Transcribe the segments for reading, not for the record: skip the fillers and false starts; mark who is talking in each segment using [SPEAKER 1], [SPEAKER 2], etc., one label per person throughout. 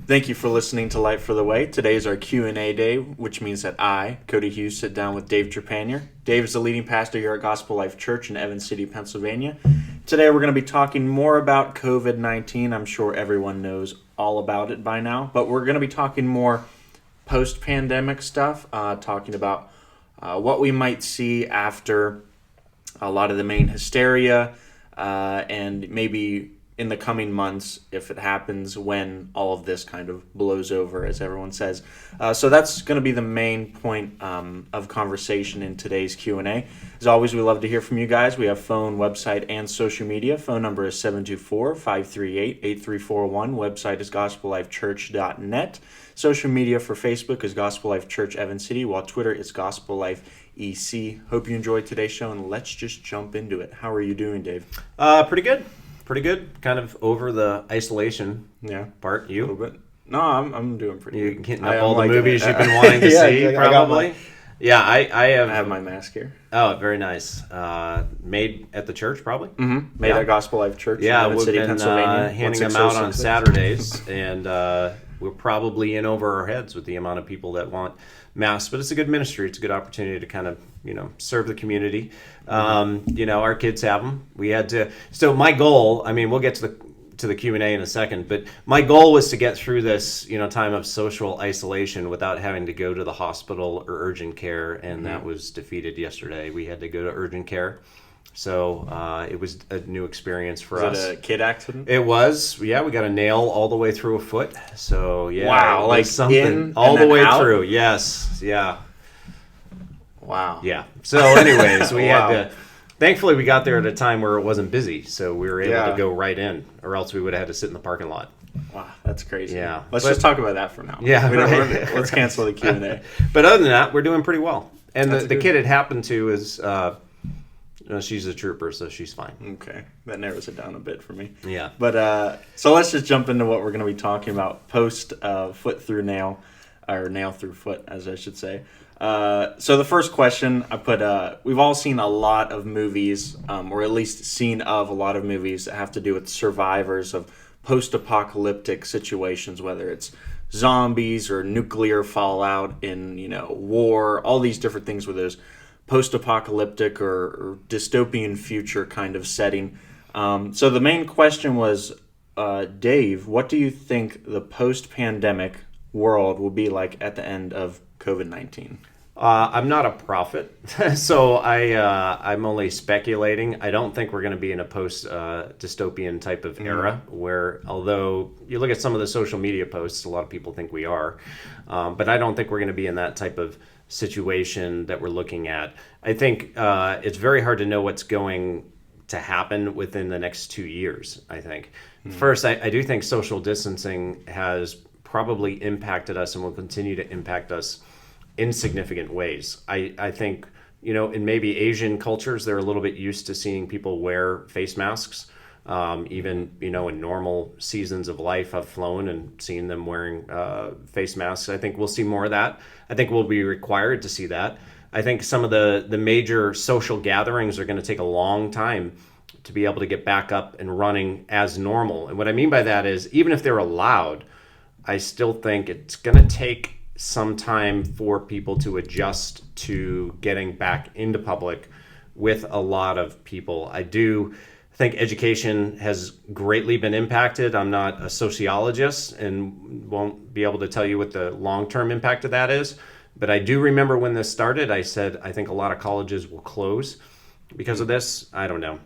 [SPEAKER 1] Thank you for listening to Light for the Way. Today is our Q&A day, which means that I, Cody Hughes, sit down with Dave Trepanier. Dave is the leading pastor here at Gospel Life Church in Evans City, Pennsylvania. Today we're going to be talking more about COVID-19. I'm sure everyone knows all about it by now, but we're going to be talking more post-pandemic stuff, talking about what we might see after a lot of the main hysteria, and maybe in the coming months, if it happens, when all of this kind of blows over, as everyone says. So that's going to be the main point of conversation in today's Q&A. As always, we love to hear from you guys. We have phone, website, and social media. Phone number is 724-538-8341. Website is gospellifechurch.net. Social media for Facebook is Gospel Life Church Evans City, while Twitter is Gospel Life EC. Hope you enjoyed today's show, and let's just jump into it. How are you doing, Dave?
[SPEAKER 2] Pretty good. Pretty good. Kind of over the isolation part. You?
[SPEAKER 1] A little bit. No, I'm doing pretty good.
[SPEAKER 2] You getting up all the movies you've been wanting to see, probably? I
[SPEAKER 1] have my mask here.
[SPEAKER 2] Oh, very nice. Made at the church, probably?
[SPEAKER 1] Mm-hmm. Made at Gospel Life Church in
[SPEAKER 2] Evans
[SPEAKER 1] Evans City,
[SPEAKER 2] been,
[SPEAKER 1] Pennsylvania.
[SPEAKER 2] handing them out on Saturdays, and we're probably in over our heads with the amount of people that want masks, but it's a good ministry. It's a good opportunity to kind of, serve the community. Our kids have them. We had to. So my goal, we'll get to the Q&A in a second, but my goal was to get through this, time of social isolation without having to go to the hospital or urgent care, and that was defeated yesterday. We had to go to urgent care. So it was a new experience for us.
[SPEAKER 1] Was it a kid accident?
[SPEAKER 2] It was. Yeah, we got a nail all the way through a foot. So, yeah.
[SPEAKER 1] Wow, like
[SPEAKER 2] something
[SPEAKER 1] in
[SPEAKER 2] all
[SPEAKER 1] and
[SPEAKER 2] the way
[SPEAKER 1] out?
[SPEAKER 2] through. Yes. Yeah.
[SPEAKER 1] Wow.
[SPEAKER 2] Yeah. So anyways, we had to, thankfully we got there at a time where it wasn't busy. So we were able to go right in, or else we would have had to sit in the parking lot.
[SPEAKER 1] Wow, that's crazy.
[SPEAKER 2] Yeah.
[SPEAKER 1] Let's just talk about that for now.
[SPEAKER 2] Yeah.
[SPEAKER 1] Let's cancel the Q&A.
[SPEAKER 2] But other than that, we're doing pretty well. And the
[SPEAKER 1] good.
[SPEAKER 2] kid it happened to is, she's a trooper, so she's fine.
[SPEAKER 1] Okay, that narrows it down a bit for me.
[SPEAKER 2] Yeah.
[SPEAKER 1] But so let's just jump into what we're going to be talking about post foot through nail, or nail through foot, as I should say. So the first question I put, we've all seen a lot of movies, or at least seen of a lot of movies that have to do with survivors of post-apocalyptic situations, whether it's zombies or nuclear fallout in, war, all these different things where there's post-apocalyptic or dystopian future kind of setting. So the main question was, Dave, what do you think the post-pandemic world will be like at the end of COVID-19?
[SPEAKER 2] I'm not a prophet, so I'm only speculating. I don't think we're going to be in a post-dystopian type of era where, although you look at some of the social media posts, a lot of people think we are, but I don't think we're going to be in that type of situation that we're looking at. I think it's very hard to know what's going to happen within the next 2 years, I think. First, I do think social distancing has probably impacted us and will continue to impact us in significant ways. I think, in maybe Asian cultures, they're a little bit used to seeing people wear face masks. Even, in normal seasons of life, I've flown and seen them wearing face masks. I think we'll see more of that. I think we'll be required to see that. I think some of the major social gatherings are going to take a long time to be able to get back up and running as normal. And what I mean by that is, even if they're allowed, I still think it's going to take some time for people to adjust to getting back into public with a lot of people. I do think education has greatly been impacted. I'm not a sociologist and won't be able to tell you what the long-term impact of that is. But I do remember when this started, I said, I think a lot of colleges will close because of this. I don't know.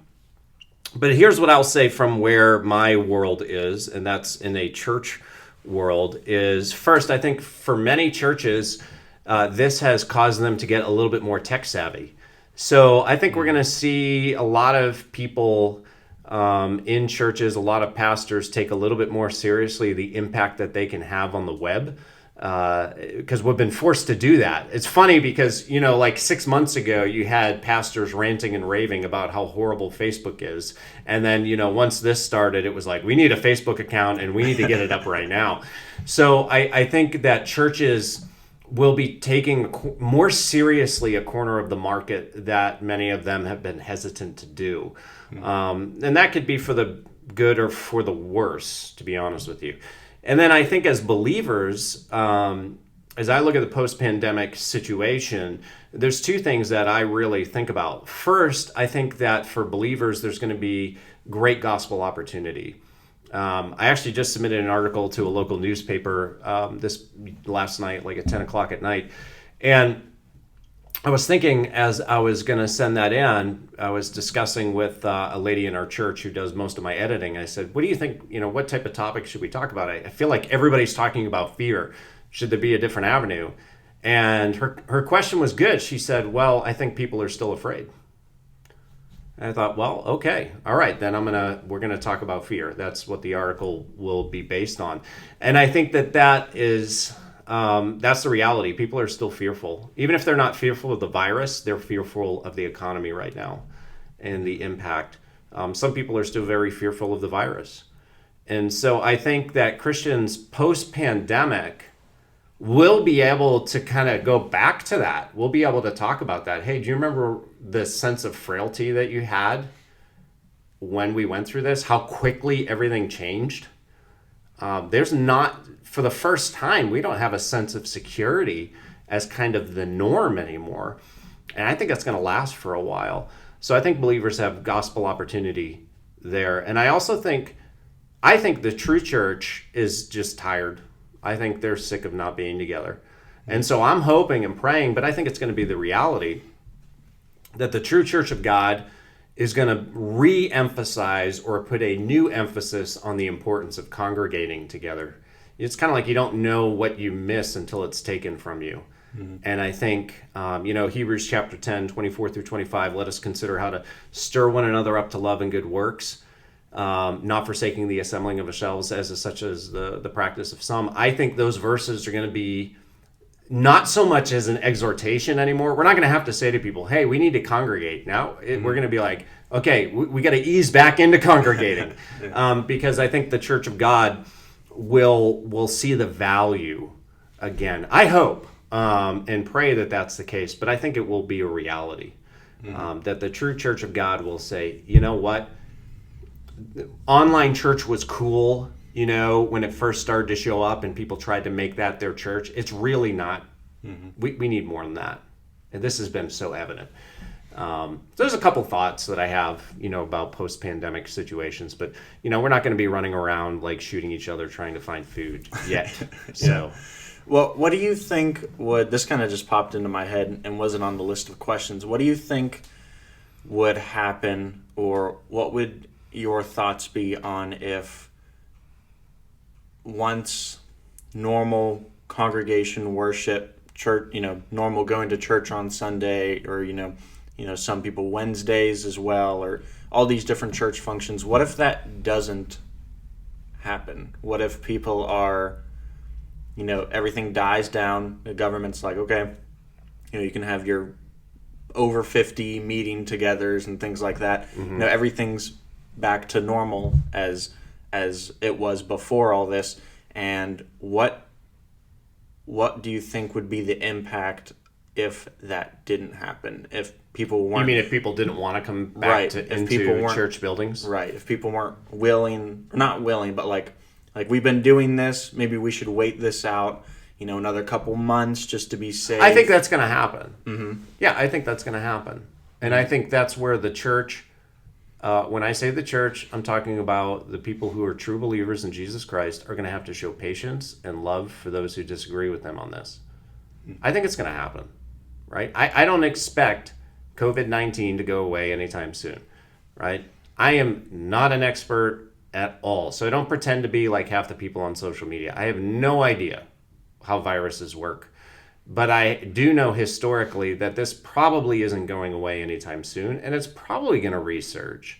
[SPEAKER 2] But here's what I'll say from where my world is, and that's in a church world, is first, I think for many churches, this has caused them to get a little bit more tech savvy. So I think we're going to see a lot of people in churches, a lot of pastors take a little bit more seriously the impact that they can have on the web, because we've been forced to do that. It's funny because, like 6 months ago, you had pastors ranting and raving about how horrible Facebook is. And then, once this started, it was like, we need a Facebook account and we need to get it up right now. So I think that churches will be taking more seriously a corner of the market that many of them have been hesitant to do. And that could be for the good or for the worse, to be honest with you. And then I think as believers, as I look at the post-pandemic situation, there's two things that I really think about. First, I think that for believers, there's going to be great gospel opportunity. I actually just submitted an article to a local newspaper this last night, like at 10 o'clock at night. And I was thinking as I was going to send that in, I was discussing with a lady in our church who does most of my editing. I said, what do you think, what type of topic should we talk about? I feel like everybody's talking about fear. Should there be a different avenue? And her question was good. She said, well, I think people are still afraid. And I thought, well, okay, all right, then we're gonna talk about fear. That's what the article will be based on. And I think that is that's the reality. People are still fearful. Even if they're not fearful of the virus, they're fearful of the economy right now and the impact. Some people are still very fearful of the virus. And so I think that Christians post-pandemic will be able to kind of go back to that. We'll be able to talk about that. Hey, do you remember the sense of frailty that you had when we went through this? How quickly everything changed? There's not, for the first time, we don't have a sense of security as kind of the norm anymore. And I think that's going to last for a while. So I think believers have gospel opportunity there. And I think the true church is just tired. I think they're sick of not being together. And so I'm hoping and praying, but I think it's going to be the reality that the true church of God is going to re-emphasize or put a new emphasis on the importance of congregating together. It's kind of like you don't know what you miss until it's taken from you. Mm-hmm. And I think, Hebrews chapter 10, 24 through 25, let us consider how to stir one another up to love and good works, not forsaking the assembling of ourselves such as the practice of some. I think those verses are going to be not so much as an exhortation anymore. We're not going to have to say to people, hey, we need to congregate. Now we're going to be like, okay, we got to ease back into congregating. Because I think the church of God will see the value again. I hope and pray that that's the case, but I think it will be a reality. That the true church of God will say, you know what? Online church was cool, when it first started to show up and people tried to make that their church. It's really not. Mm-hmm. We need more than that. And this has been so evident. So there's a couple thoughts that I have, about post-pandemic situations, but, we're not going to be running around like shooting each other trying to find food yet. So,
[SPEAKER 1] yeah. Well, what do you think this kind of just popped into my head and wasn't on the list of questions. What do you think would happen, or what would your thoughts be on if once normal congregation worship, church, normal going to church on Sunday, or, some people Wednesdays as well, or all these different church functions, what if that doesn't happen? What if people are, everything dies down, the government's like, okay, you can have your over 50 meeting togethers and things like that. Mm-hmm. Everything's back to normal as it was before all this. And what do you think would be the impact if that didn't happen? If people weren't...
[SPEAKER 2] You mean if people didn't want to come back into church buildings?
[SPEAKER 1] Right. If people weren't not willing, but like we've been doing this, maybe we should wait this out, another couple months just to be safe.
[SPEAKER 2] I think that's going to happen.
[SPEAKER 1] Mm-hmm.
[SPEAKER 2] Yeah, I think that's going to happen. And I think that's where the church... when I say the church, I'm talking about the people who are true believers in Jesus Christ are going to have to show patience and love for those who disagree with them on this. I think it's going to happen, right? I don't expect COVID-19 to go away anytime soon, right? I am not an expert at all, so I don't pretend to be like half the people on social media. I have no idea how viruses work. But I do know historically that this probably isn't going away anytime soon, and it's probably going to resurge.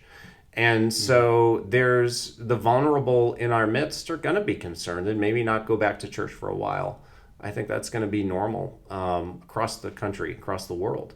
[SPEAKER 2] And so there's the vulnerable in our midst are going to be concerned and maybe not go back to church for a while. I think that's going to be normal across the country, across the world.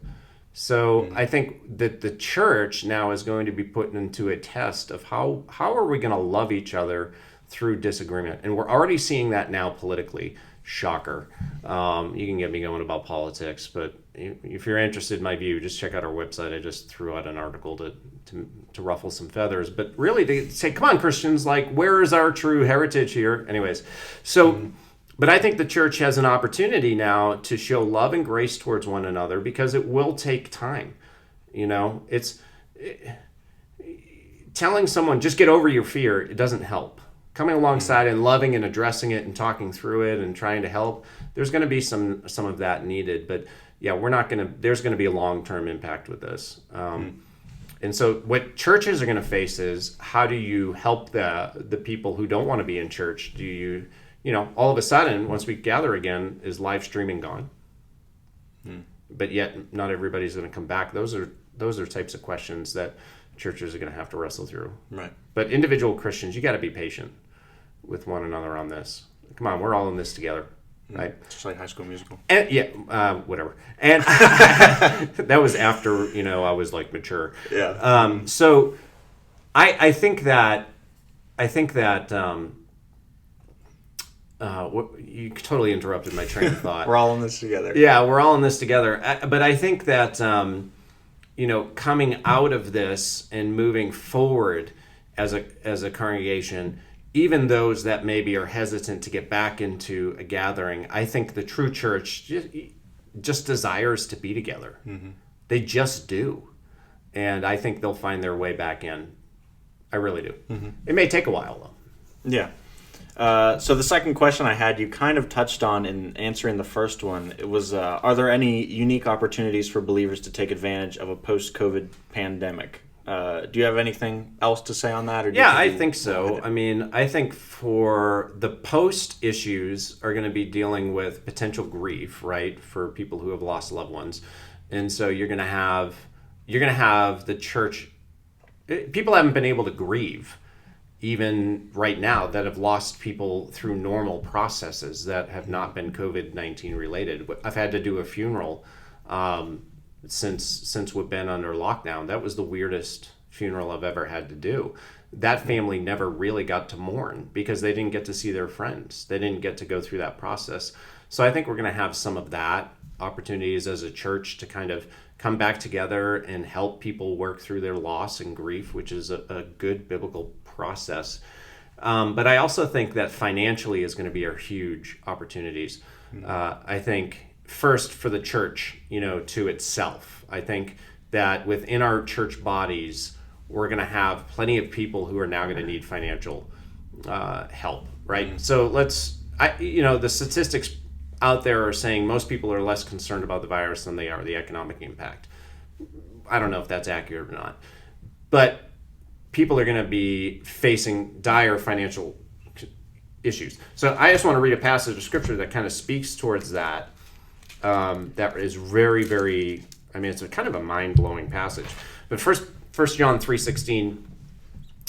[SPEAKER 2] So I think that the church now is going to be put into a test of how are we going to love each other through disagreement. And we're already seeing that now politically. Shocker. You can get me going about politics, but if you're interested in my view, just check out our website. I just threw out an article to ruffle some feathers, but really to say, come on, Christians, like, where is our true heritage here? Anyways, so, but I think the church has an opportunity now to show love and grace towards one another, because it will take time. Telling someone, just get over your fear, it doesn't help. Coming alongside and loving and addressing it and talking through it and trying to help, there's going to be some of that needed. But yeah, there's going to be a long-term impact with this. And so what churches are going to face is, how do you help the people who don't want to be in church? Do you all of a sudden, once we gather again, is live streaming gone? But yet not everybody's going to come back. Those are types of questions that churches are going to have to wrestle through.
[SPEAKER 1] Right.
[SPEAKER 2] But individual Christians, you got to be patient with one another on this. Come on, we're all in this together, right?
[SPEAKER 1] Just like High School Musical.
[SPEAKER 2] And whatever. And that was after I was like mature.
[SPEAKER 1] Yeah.
[SPEAKER 2] So I think that you totally interrupted my train of thought.
[SPEAKER 1] We're all in this together.
[SPEAKER 2] Yeah, we're all in this together. But I think that coming out of this and moving forward as a congregation, even those that maybe are hesitant to get back into a gathering, I think the true church just desires to be together. Mm-hmm. They just do. And I think they'll find their way back in. I really do. Mm-hmm. It may take a while, though.
[SPEAKER 1] Yeah. So the second question I had, you kind of touched on in answering the first one. It was, are there any unique opportunities for believers to take advantage of a post-COVID pandemic? Do you have anything else to say on that? Or
[SPEAKER 2] I think so. I mean, I think for the post issues are going to be dealing with potential grief, right, for people who have lost loved ones. And so you're going to have the church. People haven't been able to grieve even right now that have lost people through normal processes that have not been COVID-19 related. I've had to do a funeral since we've been under lockdown. That was the weirdest funeral I've ever had to do. That family never really got to mourn because they didn't get to see their friends. They didn't get to go through that process. So I think we're going to have some of that opportunities as a church to kind of come back together and help people work through their loss and grief, which is a good biblical process. But I also think that financially is going to be our huge opportunities. I think first for the church, to itself. I think that within our church bodies, we're going to have plenty of people who are now going to need financial help, right? Mm-hmm. So the statistics out there are saying most people are less concerned about the virus than they are the economic impact. I don't know if that's accurate or not, but people are going to be facing dire financial issues. So I just want to read a passage of scripture that kind of speaks towards that. That is very, very, it's a kind of a mind-blowing passage. But first John 3:16,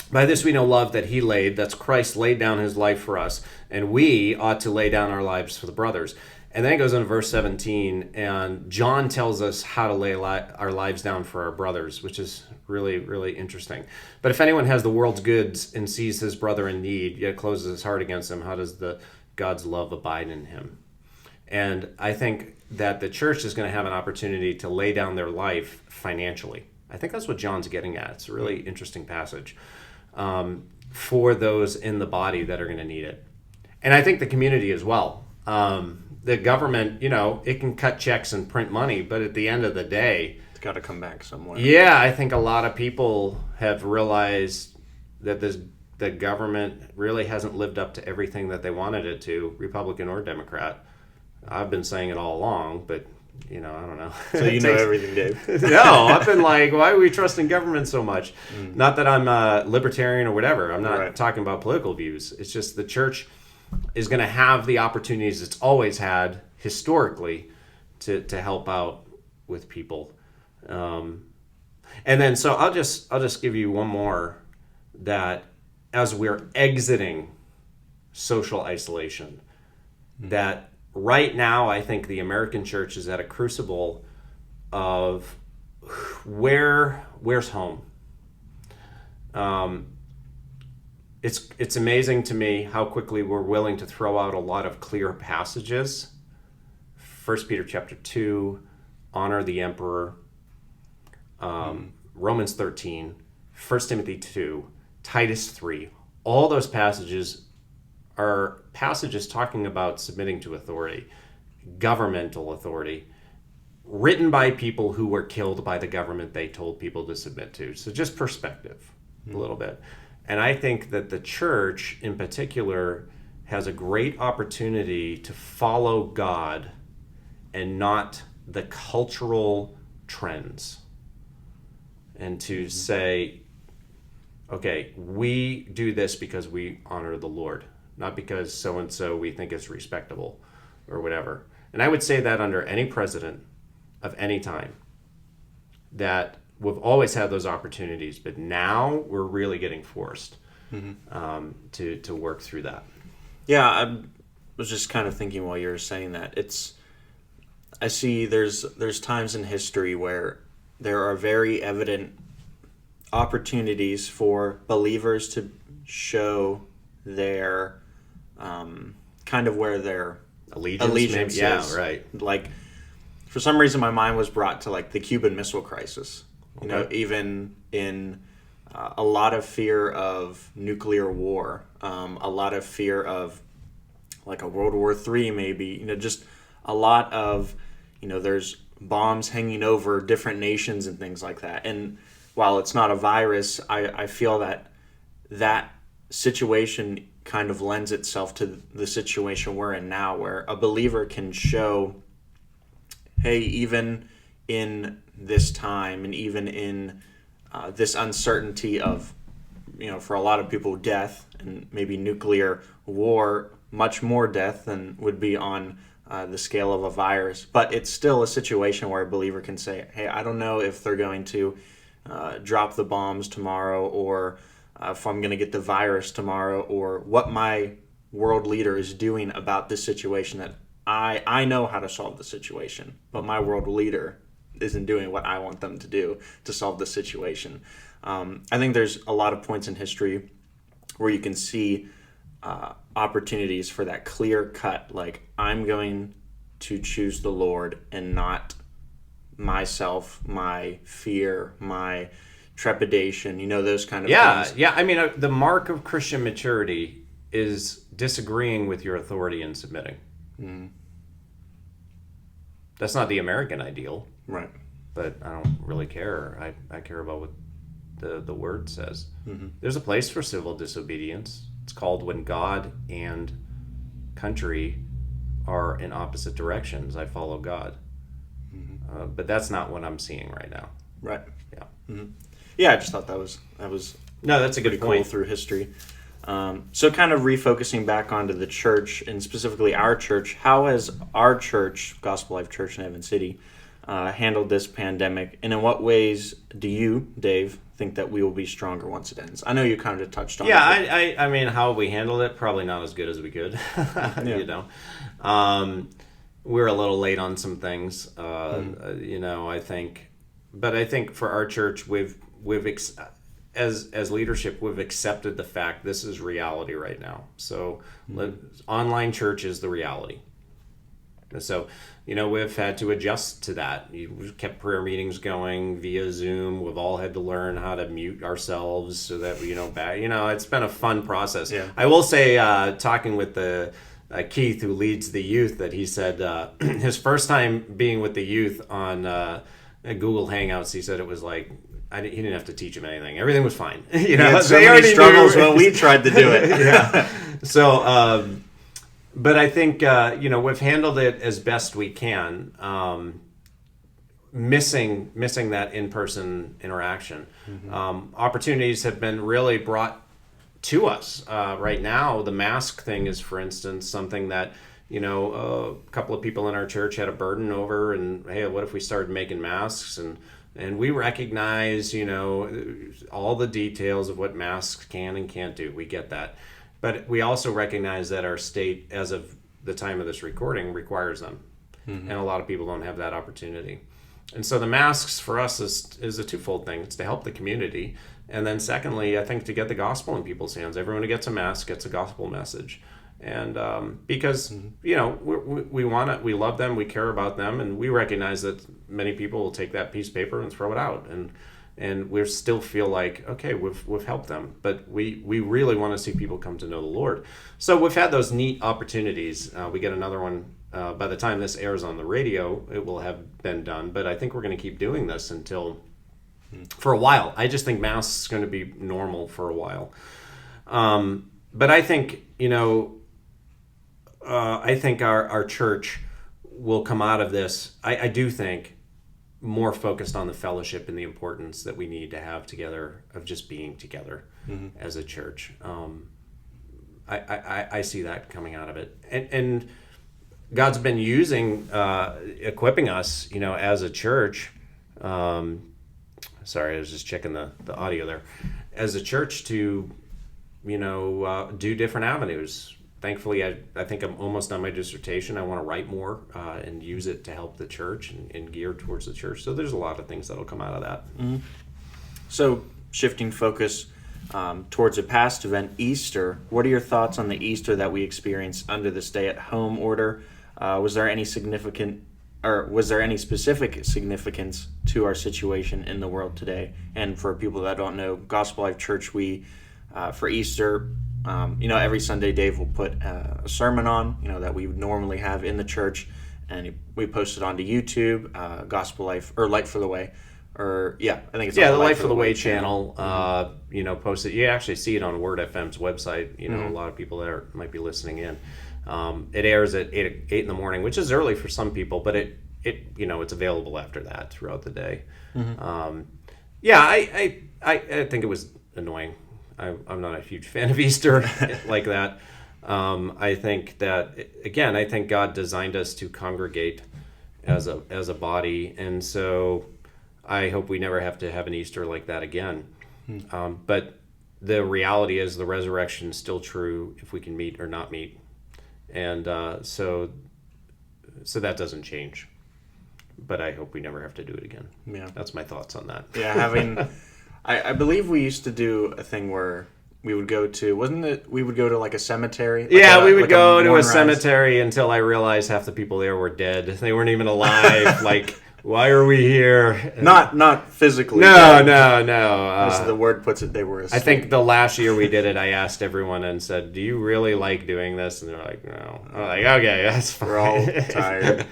[SPEAKER 2] by this we know love that he that's Christ laid down his life for us, and we ought to lay down our lives for the brothers. And then it goes into verse 17, and John tells us how to lay our lives down for our brothers, which is really, really interesting. But if anyone has the world's goods and sees his brother in need, yet closes his heart against him, how does God's love abide in him? And I think that the church is going to have an opportunity to lay down their life financially. I think that's what John's getting at. It's a really interesting passage for those in the body that are going to need it. And I think the community as well. The government, it can cut checks and print money, but at the end of the day,
[SPEAKER 1] it's got to come back somewhere.
[SPEAKER 2] Yeah, I think a lot of people have realized that the government really hasn't lived up to everything that they wanted it to, Republican or Democrat. I've been saying it all along, but I don't know.
[SPEAKER 1] So know everything, Dave.
[SPEAKER 2] No, I've been like, why are we trusting government so much? Not that I'm a libertarian or whatever. I'm not talking about political views. It's just the church is going to have the opportunities it's always had historically to help out with people. And then, so I'll just give you one more, that as we're exiting social isolation, that right now I think the American church is at a crucible of where's home. it's amazing to me how quickly we're willing to throw out a lot of clear passages. 1 Peter chapter 2, honor the emperor, Romans 13, 1 Timothy 2, Titus 3. All those passages are passages talking about submitting to authority, governmental authority, written by people who were killed by the government they told people to submit to. So just perspective a little bit. And I think that the church in particular has a great opportunity to follow God and not the cultural trends. And to say, okay, we do this because we honor the Lord, not because so-and-so we think is respectable or whatever. And I would say that under any president of any time, that we've always had those opportunities, but now we're really getting forced to work through that.
[SPEAKER 1] Yeah, I was just kind of thinking while you were saying that. I see there's times in history where there are very evident opportunities for believers to show their kind of where their allegiance is.
[SPEAKER 2] Yeah, right.
[SPEAKER 1] Like, for some reason, my mind was brought to like the Cuban Missile Crisis. You know, even in a lot of fear of nuclear war, a lot of fear of like a World War III, maybe. You know, just a lot of, you know, there's bombs hanging over different nations and things like that. And while it's not a virus, I feel that situation kind of lends itself to the situation we're in now, where a believer can show, hey, even in this time and even in this uncertainty of, you know, for a lot of people, death and maybe nuclear war, much more death than would be on the scale of a virus. But it's still a situation where a believer can say, hey, I don't know if they're going to drop the bombs tomorrow, or if I'm going to get the virus tomorrow, or what my world leader is doing about this situation that I know how to solve the situation, but my world leader isn't doing what I want them to do to solve the situation. I think there's a lot of points in history where you can see opportunities for that clear cut, like, I'm going to choose the Lord and not myself, my fear, my trepidation, you know, those kind of things.
[SPEAKER 2] Yeah. I mean, the mark of Christian maturity is disagreeing with your authority and submitting. That's not the American ideal.
[SPEAKER 1] Right.
[SPEAKER 2] But I don't really care. I care about what the word says. There's a place for civil disobedience. It's called when God and country are in opposite directions. I follow God. But that's not what I'm seeing right now.
[SPEAKER 1] Right.
[SPEAKER 2] Yeah.
[SPEAKER 1] Yeah, I just thought that was
[SPEAKER 2] No, that's a good point.
[SPEAKER 1] cool through history. So kind of refocusing back onto the church, and specifically our church, how has our church, Gospel Life Church in Evan City, handled this pandemic, and in what ways do you, Dave, think that we will be stronger once it ends? I know you kind of touched on it.
[SPEAKER 2] Yeah, I mean, how we handled it, probably not as good as we could. You know, we're a little late on some things. You know, I think for our church, we've as leadership, we've accepted the fact this is reality right now. So online church is the reality. So, you know, we've had to adjust to that. We've kept prayer meetings going via Zoom. We've all had to learn how to mute ourselves so that, it's been a fun process. Yeah. I will say, talking with the Keith, who leads the youth, that he said his first time being with the youth on Google Hangouts, he said it was like, he didn't have to teach him anything. Everything was fine. You know,
[SPEAKER 1] so many struggles when we tried to do it.
[SPEAKER 2] Yeah. So, but I think, we've handled it as best we can, missing that in-person interaction. Opportunities have been really brought to us. Right now, the mask thing is, for instance, something that, a couple of people in our church had a burden over, and, hey, what if we started making masks? And we recognize, all the details of what masks can and can't do. We get that. But we also recognize that our state, as of the time of this recording, requires them. And a lot of people don't have that opportunity. And so the masks for us is a twofold thing. It's to help the community, And then secondly, I think to get the gospel in people's hands. Everyone who gets a mass gets a gospel message. And because, we want it, we love them, we care about them, and we recognize that many people will take that piece of paper and throw it out. And we still feel like, okay, we've helped them, but we really want to see people come to know the Lord. So we've had those neat opportunities. We get another one by the time this airs on the radio. It will have been done, but I think we're going to keep doing this for a while. I just think Mass is going to be normal for a while. But I think our church will come out of this. I do think more focused on the fellowship and the importance that we need to have together, of just being together as a church. I see that coming out of it, and God's been equipping us, as a church. Sorry, I was just checking the audio there. As a church to, do different avenues. Thankfully, I think I'm almost done my dissertation. I want to write more and use it to help the church and gear towards the church. So there's a lot of things that'll come out of that.
[SPEAKER 1] Mm-hmm. So shifting focus towards a past event, Easter. What are your thoughts on the Easter that we experienced under the stay-at-home order? Was there any specific significance to our situation in the world today? And for people that don't know, Gospel Life Church, we for Easter. Every Sunday Dave will put a sermon on, that we would normally have in the church, and we post it onto YouTube, Gospel Life, or Light for the Way, I think it's on
[SPEAKER 2] the Light for the Way channel. Post it. You actually see it on Word FM's website. A lot of people there might be listening in. It airs at 8 in the morning, which is early for some people, but it's available after that throughout the day. I think it was annoying. I'm not a huge fan of Easter like that. I think God designed us to congregate as a body, and so I hope we never have to have an Easter like that again. But the reality is the resurrection is still true if we can meet or not meet, and so that doesn't change. But I hope we never have to do it again. Yeah, that's my thoughts on that.
[SPEAKER 1] Yeah, I believe we used to do a thing where we would go to, we would go to like a cemetery?
[SPEAKER 2] We would go to a cemetery until I realized half the people there were dead. They weren't even alive. Like, why are we here?
[SPEAKER 1] Not physically.
[SPEAKER 2] No.
[SPEAKER 1] As the word puts it, they were asleep.
[SPEAKER 2] I think the last year we did it, I asked everyone and said, do you really like doing this? And they're like, no. I'm like, okay, that's fine.
[SPEAKER 1] We're all tired.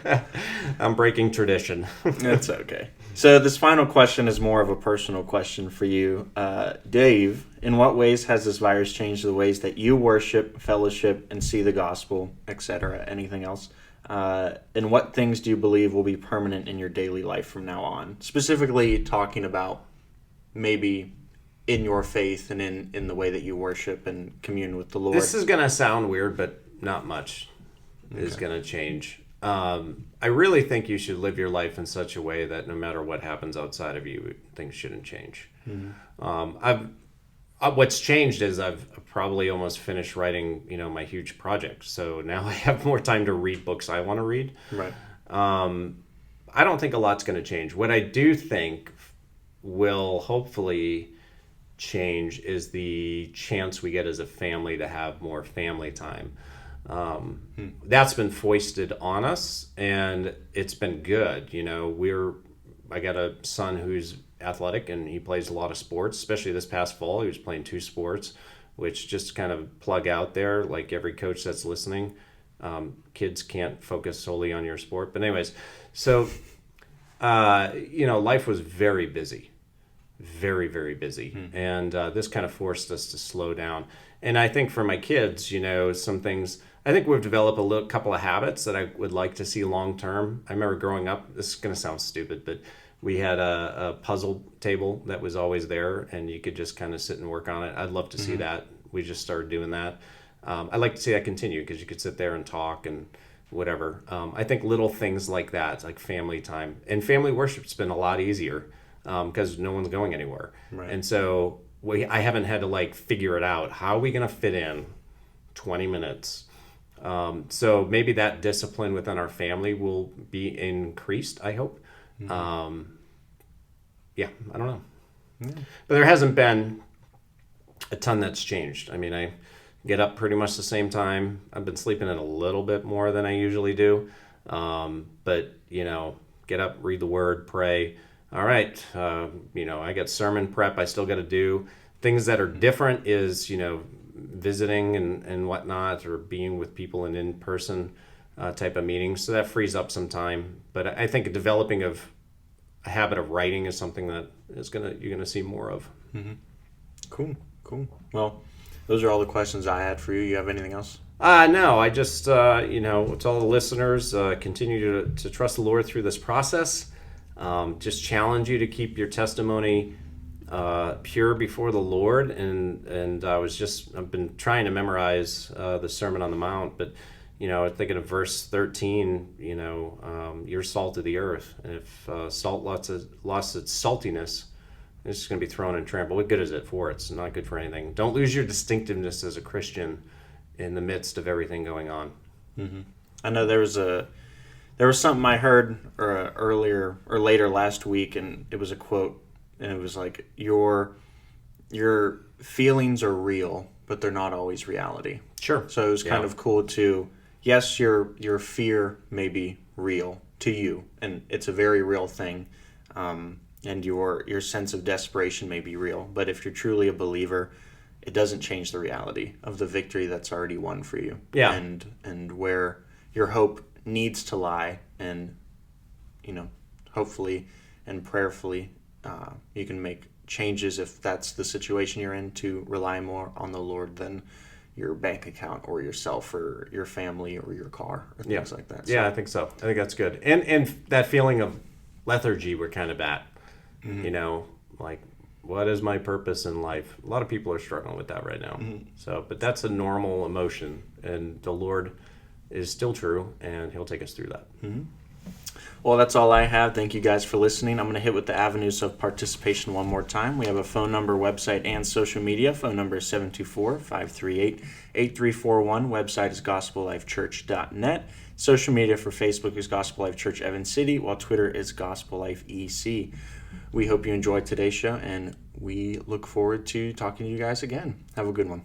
[SPEAKER 2] I'm breaking tradition.
[SPEAKER 1] That's okay. So this final question is more of a personal question for you. Dave, in what ways has this virus changed the ways that you worship, fellowship, and see the gospel, etc.? Anything else? And what things do you believe will be permanent in your daily life from now on? Specifically talking about maybe in your faith and in the way that you worship and commune with the Lord.
[SPEAKER 2] This is going to sound weird, but not much is going to change. I really think you should live your life in such a way that no matter what happens outside of you, things shouldn't change. Mm-hmm. What's changed is I've probably almost finished writing, my huge project. So now I have more time to read books I want to read.
[SPEAKER 1] Right.
[SPEAKER 2] I don't think a lot's going to change. What I do think will hopefully change is the chance we get as a family to have more family time. That's been foisted on us, and it's been good. I got a son who's athletic, and he plays a lot of sports, especially this past fall. He was playing 2 sports, which just kind of plug out there, like every coach that's listening. Kids can't focus solely on your sport. But anyways, so, life was very busy, very, very busy. And this kind of forced us to slow down. And I think for my kids, some things, I think we've developed a couple of habits that I would like to see long term. I remember growing up, this is going to sound stupid, but we had a puzzle table that was always there, and you could just kind of sit and work on it. I'd love to see that. We just started doing that. I'd like to see that continue because you could sit there and talk and whatever. I think little things like that, like family time. And family worship's been a lot easier because no one's going anywhere.
[SPEAKER 1] Right.
[SPEAKER 2] And so I haven't had to figure it out. How are we going to fit in 20 minutes? So maybe that discipline within our family will be increased, I hope. I don't know. But there hasn't been a ton that's changed. I mean, I get up pretty much the same time. I've been sleeping in a little bit more than I usually do. But, get up, read the word, pray. All right. I got sermon prep I still got to do. Things that are different is, visiting and whatnot, or being with people in in-person type of meetings. So that frees up some time. But I think developing of a habit of writing is something that you're gonna see more of.
[SPEAKER 1] Mm-hmm. Cool. Well, those are all the questions I had for you. You have anything else?
[SPEAKER 2] No, I just, to all the listeners, continue to trust the Lord through this process. Just challenge you to keep your testimony pure before the Lord. And I've been trying to memorize the Sermon on the Mount, but, thinking of verse 13, you're salt of the earth. And if salt lost its saltiness, it's just going to be thrown and trampled. What good is it for? It's not good for anything. Don't lose your distinctiveness as a Christian in the midst of everything going on.
[SPEAKER 1] Mm-hmm. I know there was something I heard later last week, and it was a quote, and it was like, your feelings are real, but they're not always reality.
[SPEAKER 2] Sure.
[SPEAKER 1] So it was kind of cool to, yes, your fear may be real to you, and it's a very real thing. And your sense of desperation may be real. But if you're truly a believer, it doesn't change the reality of the victory that's already won for you.
[SPEAKER 2] Yeah.
[SPEAKER 1] And where your hope needs to lie. And, hopefully and prayerfully, you can make changes if that's the situation you're in, to rely more on the Lord than your bank account or yourself or your family or your car or things like that.
[SPEAKER 2] So. Yeah, I think so. I think that's good. And that feeling of lethargy we're kind of at. Mm-hmm. Like, what is my purpose in life? A lot of people are struggling with that right now. Mm-hmm. So, but that's a normal emotion, and the Lord is still true, and He'll take us through that.
[SPEAKER 1] Mm-hmm. Well, that's all I have. Thank you guys for listening. I'm going to hit with the avenues of participation one more time. We have a phone number, website, and social media. Phone number is 724-538-8341. Website is gospellifechurch.net. Social media for Facebook is Gospel Life Church Evans City, while Twitter is Gospel Life EC. We hope you enjoyed today's show, and we look forward to talking to you guys again. Have a good one.